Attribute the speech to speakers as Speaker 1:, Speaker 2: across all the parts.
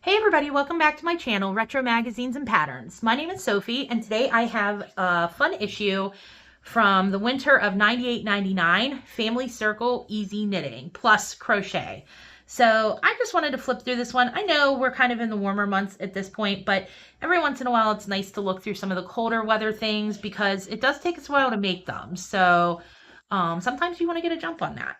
Speaker 1: Hey everybody, welcome back to my channel, Retro Magazines and Patterns. My name is Sophie, and today I have a fun issue from the winter of 98-99, Family Circle Easy Knitting plus Crochet. So I just wanted to flip through this one. I know we're kind of in the warmer months at this point, but every once in a while it's nice to look through some of the colder weather things because it does take us a while to make them. So sometimes you want to get a jump on that.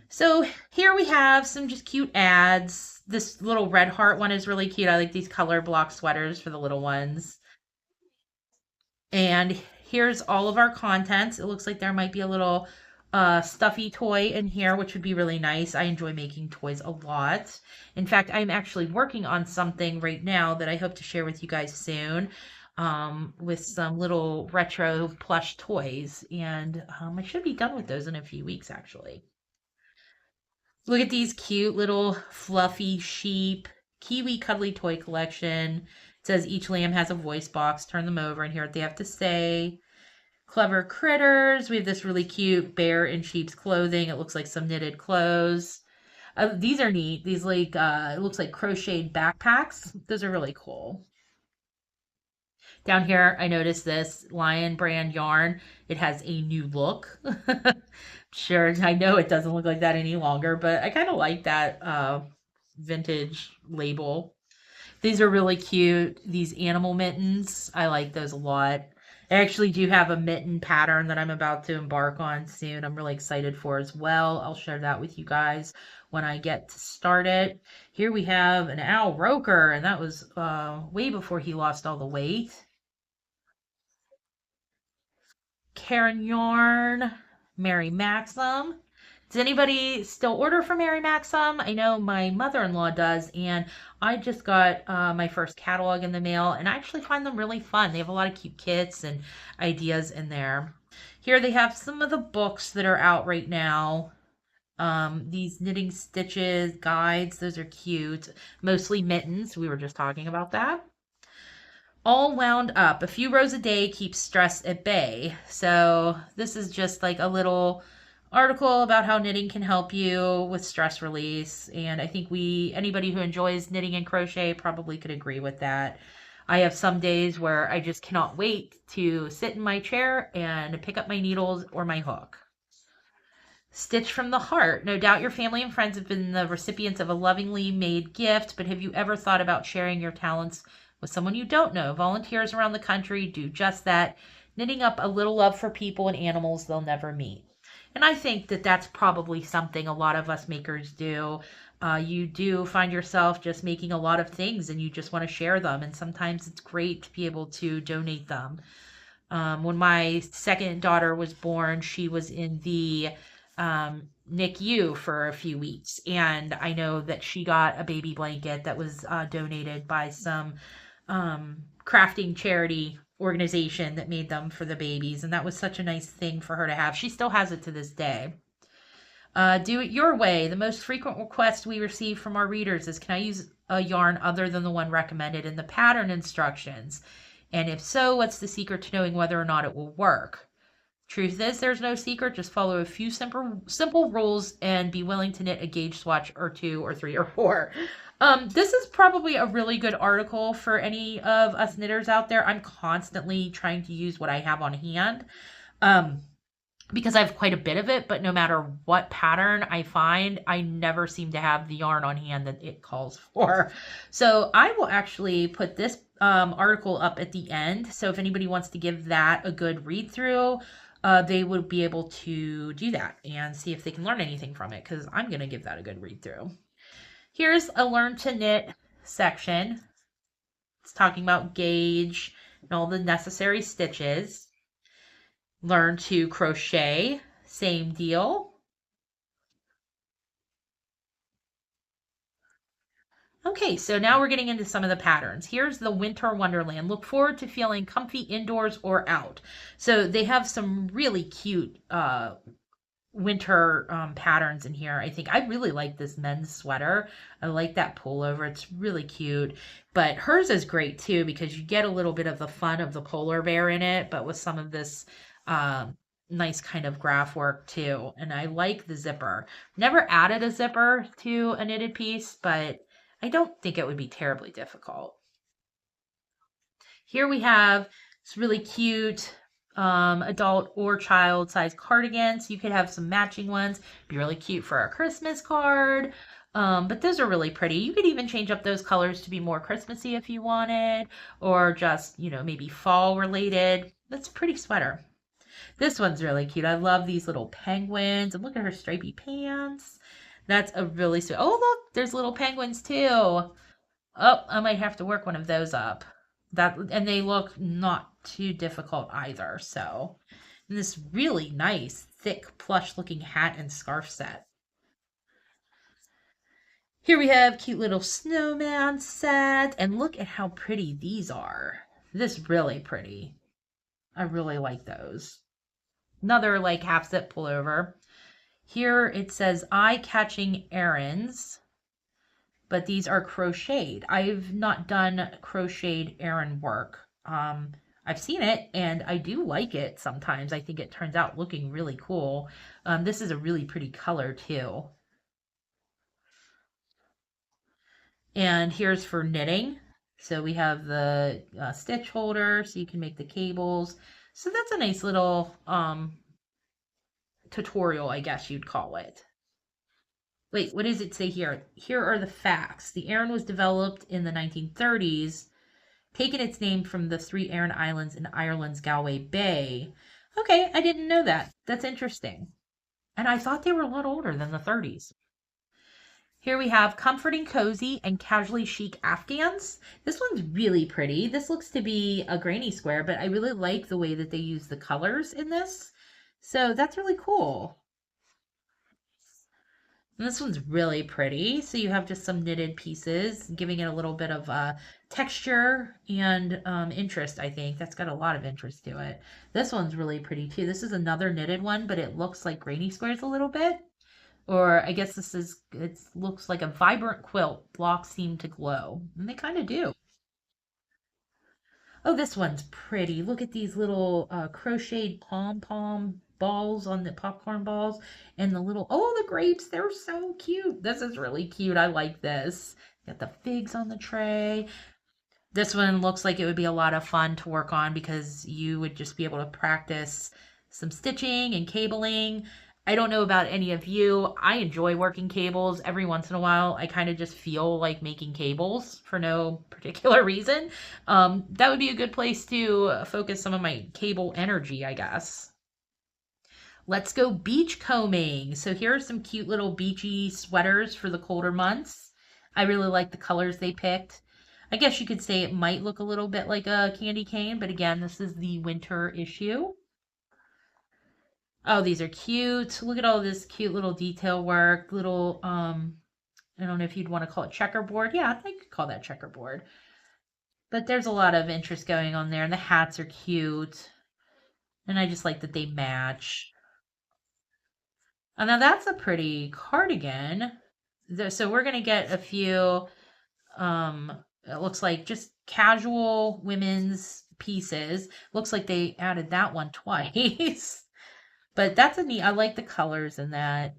Speaker 1: So here we have some just cute ads. This little red heart one is really cute. I like these color block sweaters for the little ones. And here's all of our contents. It looks like there might be a little stuffy toy in here, which would be really nice. I enjoy making toys a lot. In fact, I'm actually working on something right now that I hope to share with you guys soon, with some little retro plush toys. And I should be done with those in a few weeks, actually. Look at these cute little fluffy sheep, Kiwi Cuddly Toy Collection. It says each lamb has a voice box. Turn them over and hear what they have to say. Clever critters. We have this really cute bear in sheep's clothing. It looks like some knitted clothes. These are neat. These it looks like crocheted backpacks. Those are really cool. Down here, I noticed this Lion brand yarn. It has a new look. Sure, I know it doesn't look like that any longer, but I kind of like that vintage label. These are really cute. These animal mittens, I like those a lot. I actually do have a mitten pattern that I'm about to embark on soon. I'm really excited for as well. I'll share that with you guys when I get to start it. Here we have an Al Roker, and that was way before he lost all the weight. Karen Yarn, Mary Maxim. Does anybody still order from Mary Maxim? I know my mother-in-law does, and I just got my first catalog in the mail, and I actually find them really fun. They have a lot of cute kits and ideas in there. Here they have some of the books that are out right now. These knitting stitches, guides, those are cute. Mostly mittens. We were just talking about that. All wound up. A few rows a day keeps stress at bay. So this is just like a little article about how knitting can help you with stress release. And I think anybody who enjoys knitting and crochet probably could agree with that. I have some days where I just cannot wait to sit in my chair and pick up my needles or my hook. Stitch from the heart. No doubt your family and friends have been the recipients of a lovingly made gift, but have you ever thought about sharing your talents with someone you don't know? Volunteers around the country do just that, knitting up a little love for people and animals they'll never meet. And I think that that's probably something a lot of us makers do. You do find yourself just making a lot of things and you just want to share them. And sometimes it's great to be able to donate them. When my second daughter was born, she was in the NICU for a few weeks. And I know that she got a baby blanket that was donated by some crafting charity organization that made them for the babies. And that was such a nice thing for her to have. She still has it to this day. Do it your way. The most frequent request we receive from our readers is, can I use a yarn other than the one recommended in the pattern instructions? And if so, what's the secret to knowing whether or not it will work? Truth is, there's no secret. Just follow a few simple rules and be willing to knit a gauge swatch or two or three or four. This is probably a really good article for any of us knitters out there. I'm constantly trying to use what I have on hand because I have quite a bit of it, but no matter what pattern I find, I never seem to have the yarn on hand that it calls for. So I will actually put this article up at the end. So if anybody wants to give that a good read through, they would be able to do that and see if they can learn anything from it, because I'm going to give that a good read through. Here's a Learn to Knit section. It's talking about gauge and all the necessary stitches. Learn to crochet, same deal. Okay, so now we're getting into some of the patterns. Here's the Winter Wonderland. Look forward to feeling comfy indoors or out. So they have some really cute winter patterns in here. I think I really like this men's sweater. I like that pullover. It's really cute. But hers is great too because you get a little bit of the fun of the polar bear in it, but with some of this nice kind of graph work too. And I like the zipper. Never added a zipper to a knitted piece, but I don't think it would be terribly difficult. Here we have this really cute adult or child size cardigans. You could have some matching ones, be really cute for a Christmas card. But those are really pretty. You could even change up those colors to be more Christmassy if you wanted, or just, maybe fall related. That's a pretty sweater. This one's really cute. I love these little penguins. And look at her stripy pants. That's a really sweet. Oh, look, there's little penguins too. Oh, I might have to work one of those up. And they look not too difficult either. So, and this really nice, thick, plush looking hat and scarf set. Here we have cute little snowman set, and look at how pretty these are. This really pretty. I really like those. Another like half zip pullover. Here it says eye-catching errands, but these are crocheted. I've not done crocheted errand work. I've seen it and I do like it sometimes. I think it turns out looking really cool. This is a really pretty color too. And here's for knitting. So we have the stitch holder so you can make the cables. So that's a nice little tutorial, I guess you'd call it. Wait, what does it say here? Here are the facts. The Aran was developed in the 1930s, taking its name from the three Aran Islands in Ireland's Galway Bay. Okay, I didn't know that. That's interesting. And I thought they were a lot older than the 30s. Here we have comforting, cozy, and casually chic Afghans. This one's really pretty. This looks to be a granny square, but I really like the way that they use the colors in this. So that's really cool. And this one's really pretty. So you have just some knitted pieces, giving it a little bit of texture and interest, I think. That's got a lot of interest to it. This one's really pretty too. This is another knitted one, but it looks like granny squares a little bit. Or I guess it looks like a vibrant quilt. Blocks seem to glow. And they kind of do. Oh, this one's pretty. Look at these little crocheted pom-pom balls on the popcorn balls and the grapes. They're so cute. This is really cute. I like this. Got the figs on the tray. This one looks like it would be a lot of fun to work on because you would just be able to practice some stitching and cabling. I don't know about any of you. I enjoy working cables. Every once in a while, I kind of just feel like making cables for no particular reason. That would be a good place to focus some of my cable energy, I guess. Let's go beach combing. So here are some cute little beachy sweaters for the colder months. I really like the colors they picked. I guess you could say it might look a little bit like a candy cane, but again, this is the winter issue. Oh, these are cute. Look at all this cute little detail work, little, I don't know if you'd want to call it checkerboard. Yeah, I could call that checkerboard. But there's a lot of interest going on there, and the hats are cute. And I just like that they match. And now that's a pretty cardigan. So we're going to get a few, it looks like just casual women's pieces. Looks like they added that one twice. But that's a neat, I like the colors in that.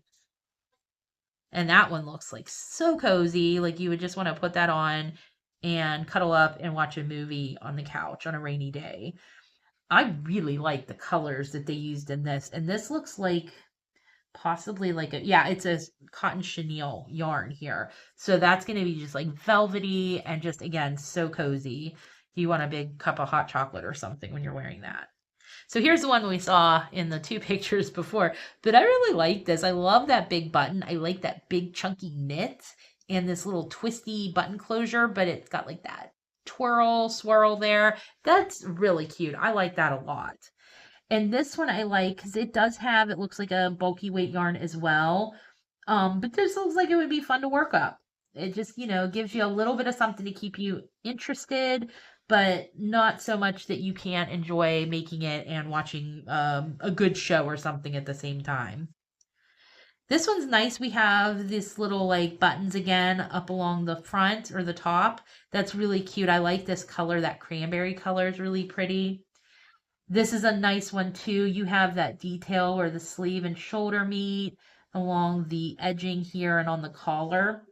Speaker 1: And that one looks like so cozy. Like you would just want to put that on and cuddle up and watch a movie on the couch on a rainy day. I really like the colors that they used in this. And this looks like possibly like yeah, it's a cotton chenille yarn here. So that's going to be just like velvety and just, again, so cozy. You want a big cup of hot chocolate or something when you're wearing that. So here's the one we saw in the two pictures before, but I really like this. I love that big button. I like that big chunky knit and this little twisty button closure, but it's got like that swirl there. That's really cute. I like that a lot. And this one I like because it looks like a bulky weight yarn as well. But this looks like it would be fun to work up. It just, gives you a little bit of something to keep you interested, but not so much that you can't enjoy making it and watching a good show or something at the same time. This one's nice. We have this little like buttons again up along the front or the top. That's really cute. I like this color. That cranberry color is really pretty. This is a nice one too. You have that detail where the sleeve and shoulder meet along the edging here and on the collar.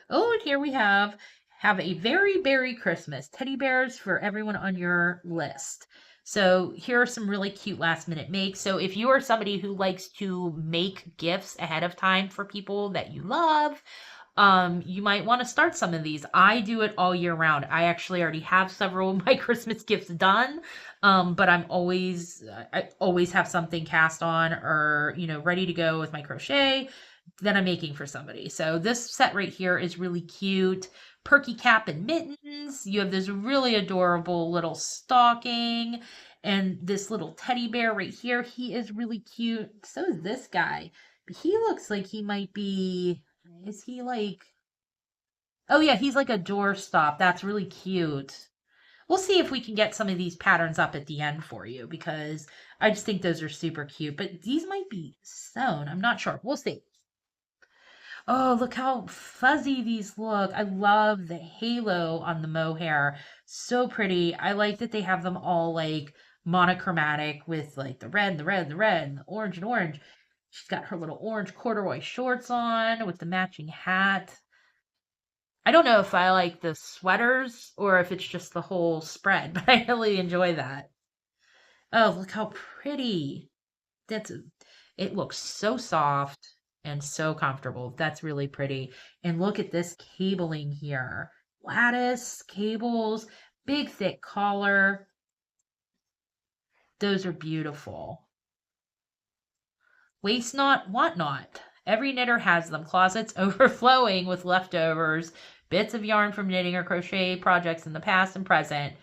Speaker 1: Oh, and here we have a very berry Christmas teddy bears for everyone on your list. So here are some really cute last minute makes. So if you are somebody who likes to make gifts ahead of time for people that you love, you might want to start some of these. I do it all year round. I actually already have several of my Christmas gifts done. But I always have something cast on or, ready to go with my crochet that I'm making for somebody. So this set right here is really cute. Perky cap and mittens. You have this really adorable little stocking and this little teddy bear right here. He is really cute. So is this guy. He looks like he might be, is he like, oh yeah, he's like a doorstop. That's really cute. We'll see if we can get some of these patterns up at the end for you because I just think those are super cute. But these might be sewn. I'm not sure. We'll see. Oh, look how fuzzy these look. I love the halo on the mohair. So pretty. I like that they have them all like monochromatic with like the red, the red, the red, and the orange and orange. She's got her little orange corduroy shorts on with the matching hat. I don't know if I like the sweaters or if it's just the whole spread, but I really enjoy that. Oh, look how pretty. That's it looks so soft and so comfortable. That's really pretty. And look at this cabling here. Lattice, cables, big thick collar. Those are beautiful. Waste not, want not. Every knitter has them. Closets overflowing with leftovers, bits of yarn from knitting or crochet projects in the past and present.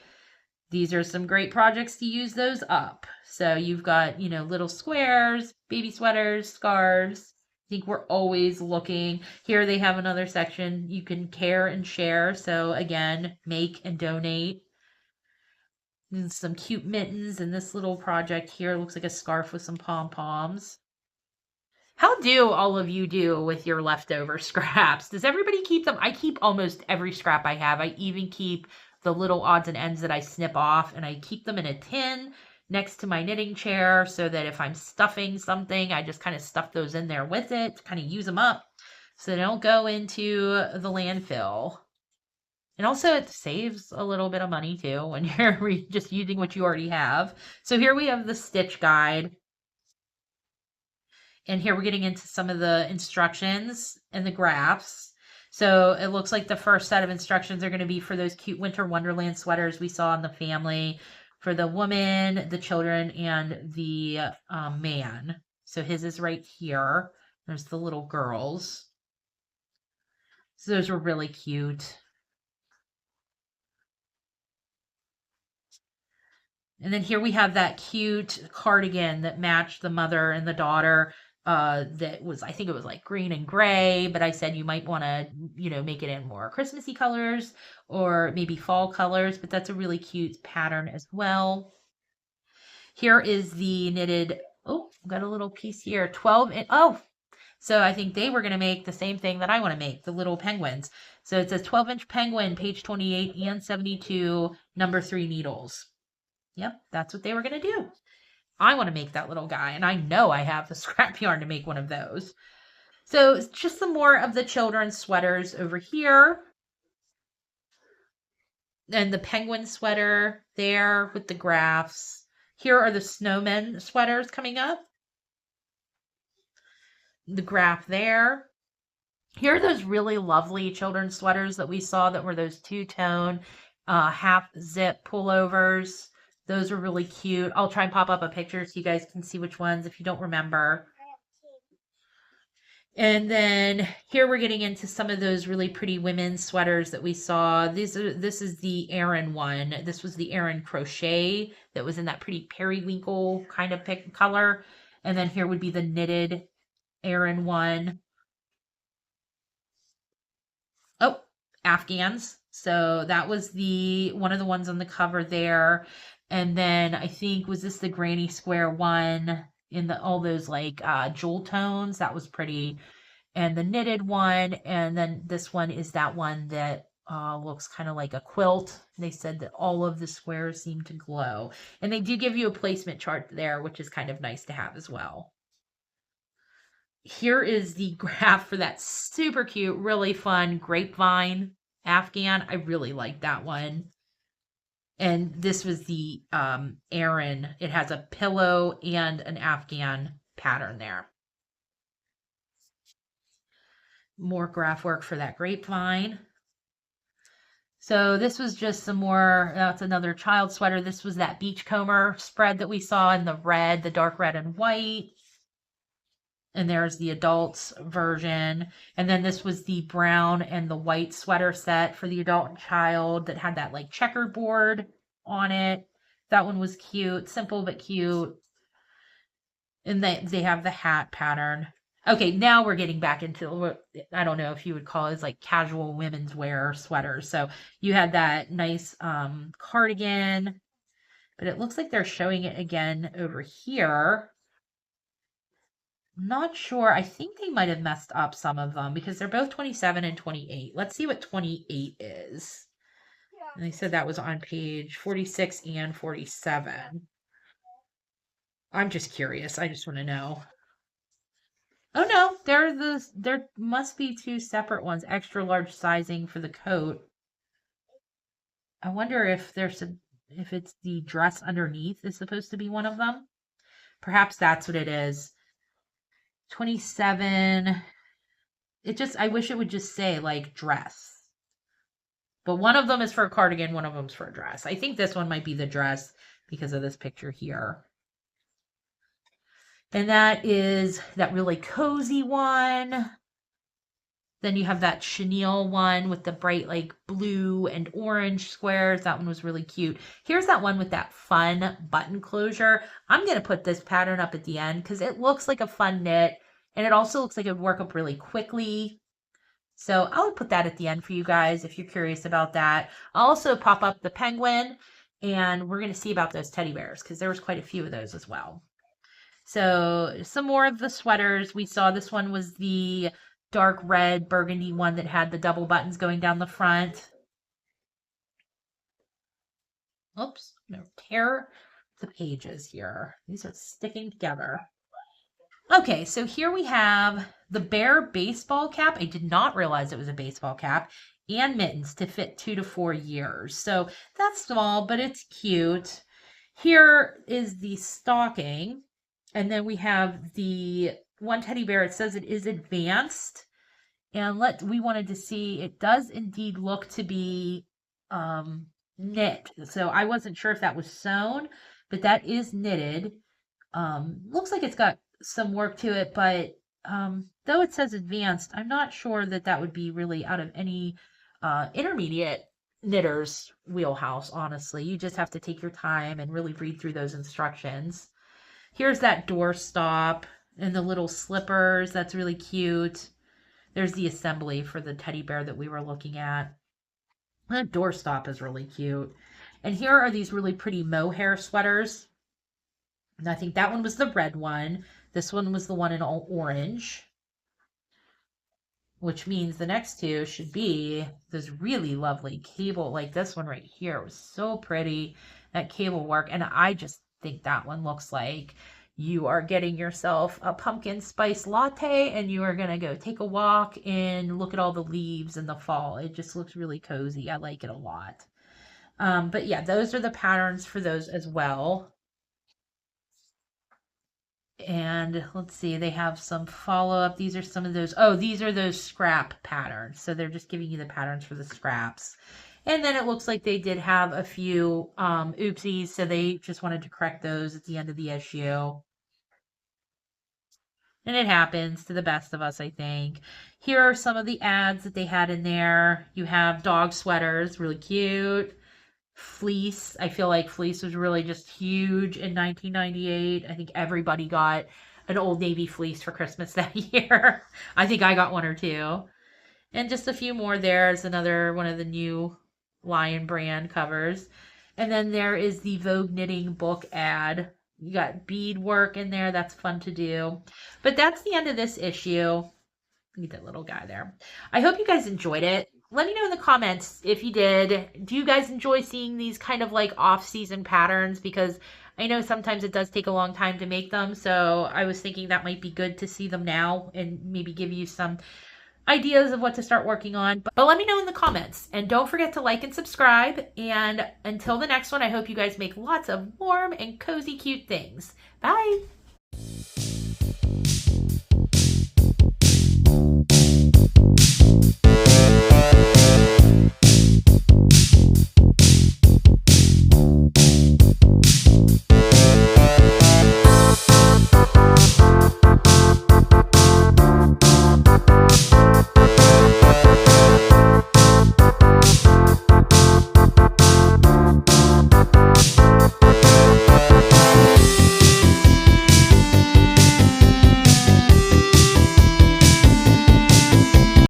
Speaker 1: These are some great projects to use those up. So you've got, little squares, baby sweaters, scarves. I think we're always looking. Here they have another section. You can care and share. So again, make and donate. And some cute mittens. And this little project here looks like a scarf with some pom-poms. How do all of you do with your leftover scraps? Does everybody keep them? I keep almost every scrap I have. I even keep the little odds and ends that I snip off, and I keep them in a tin next to my knitting chair so that if I'm stuffing something, I just kind of stuff those in there with it, kind of use them up so they don't go into the landfill. And also it saves a little bit of money too when you're just using what you already have. So here we have the stitch guide. And here we're getting into some of the instructions and the graphs. So it looks like the first set of instructions are going to be for those cute winter wonderland sweaters we saw in the family, for the woman, the children, and the man. So his is right here. There's the little girls. So those were really cute. And then here we have that cute cardigan that matched the mother and the daughter. That was, I think it was like green and gray, but I said you might want to, make it in more Christmassy colors or maybe fall colors, but that's a really cute pattern as well. Here is the knitted, oh, got a little piece here, 12 and oh, so I think they were going to make the same thing that I want to make, the little penguins. So it says 12-inch penguin, page 28 and 72, number 3 needles. Yep, that's what they were going to do. I want to make that little guy, and I know I have the scrap yarn to make one of those. So just some more of the children's sweaters over here. And the penguin sweater there with the graphs. Here are the snowmen sweaters coming up. The graph there. Here are those really lovely children's sweaters that we saw that were those two-tone half zip pullovers. Those are really cute. I'll try and pop up a picture so you guys can see which ones if you don't remember. And then here we're getting into some of those really pretty women's sweaters that we saw. This is the Aran one. This was the Aran crochet that was in that pretty periwinkle kind of color. And then here would be the knitted Aran one. Oh, Afghans. So that was one of the ones on the cover there. And then I think, was this the granny square one in all those like jewel tones? That was pretty. And the knitted one. And then this one is that one that looks kind of like a quilt. They said that all of the squares seem to glow. And they do give you a placement chart there, which is kind of nice to have as well. Here is the graph for that super cute, really fun grapevine Afghan. I really like that one. And this was the Aran. It has a pillow and an Afghan pattern there. More graph work for that grapevine. So this was just some more, that's another child sweater. This was that beachcomber spread that we saw in the red, the dark red and white. And there's the adults version. And then this was the brown and the white sweater set for the adult and child that had that like checkerboard on it. That one was cute, simple but cute. And they have the hat pattern. Okay, now we're getting back into what I don't know if you would call it like casual women's wear sweaters. So you had that nice cardigan, but it looks like they're showing it again over here. Not sure. I think they might have messed up some of them because they're both 27 and 28. Let's see what 28 is. And they said that was on page 46 and 47. I'm just curious. I just want to know. Oh no, there must be two separate ones, extra large sizing for the coat. I wonder if if it's the dress underneath is supposed to be one of them. Perhaps that's what it is. 27. I wish it would just say like dress. But one of them is for a cardigan, one of them's for a dress. I think this one might be the dress because of this picture here. And that is that really cozy one. Then you have that chenille one with the bright like blue and orange squares. That one was really cute. Here's that one with that fun button closure. I'm going to put this pattern up at the end because it looks like a fun knit. And it also looks like it would work up really quickly. So I'll put that at the end for you guys if you're curious about that. I'll also pop up the penguin. And we're going to see about those teddy bears because there was quite a few of those as well. So some more of the sweaters. We saw this one was the dark red burgundy one that had the double buttons going down the front. Oops, no, tear the pages here. These are sticking together. Okay, so here we have the bear baseball cap. I did not realize it was a baseball cap, and mittens to fit 2 to 4 years. So that's small, but it's cute. Here is the stocking. And then we have the one teddy bear. It says it is advanced. And we wanted to see, it does indeed look to be knit. So I wasn't sure if that was sewn, but that is knitted. Looks like it's got some work to it, but though it says advanced, I'm not sure that that would be really out of any intermediate knitter's wheelhouse, honestly. You just have to take your time and really read through those instructions. Here's that doorstop and the little slippers. That's really cute. There's the assembly for the teddy bear that we were looking at. The doorstop is really cute. And here are these really pretty mohair sweaters. And I think that one was the red one. This one was the one in all orange. Which means the next two should be this really lovely cable, like this one right here. It was so pretty, that cable work. And I just think that one looks like you are getting yourself a pumpkin spice latte and you are going to go take a walk and look at all the leaves in the fall. It just looks really cozy. I like it a lot. But yeah, those are the patterns for those as well. And let's see, they have some follow-up. These are some of those. Oh, these are those scrap patterns. So they're just giving you the patterns for the scraps. And then it looks like they did have a few oopsies, so they just wanted to correct those at the end of the issue. And it happens to the best of us, I think. Here are some of the ads that they had in there. You have dog sweaters, really cute. Fleece. I feel like fleece was really just huge in 1998. I think everybody got an Old Navy fleece for Christmas that year. I think I got one or two. And just a few more. There's another one of the new Lion brand covers. And then there is the Vogue Knitting book ad. You got bead work in there. That's fun to do. But that's the end of this issue. Look at that little guy there. I hope you guys enjoyed it. let me know in the comments if you did. Do you guys enjoy seeing these kind of like off-season patterns? Because I know sometimes it does take a long time to make them, so I was thinking that might be good to see them now and maybe give you some ideas of what to start working on. But let me know in the comments. And don't forget to like and subscribe. And until the next one, I hope you guys make lots of warm and cozy, cute things. Bye.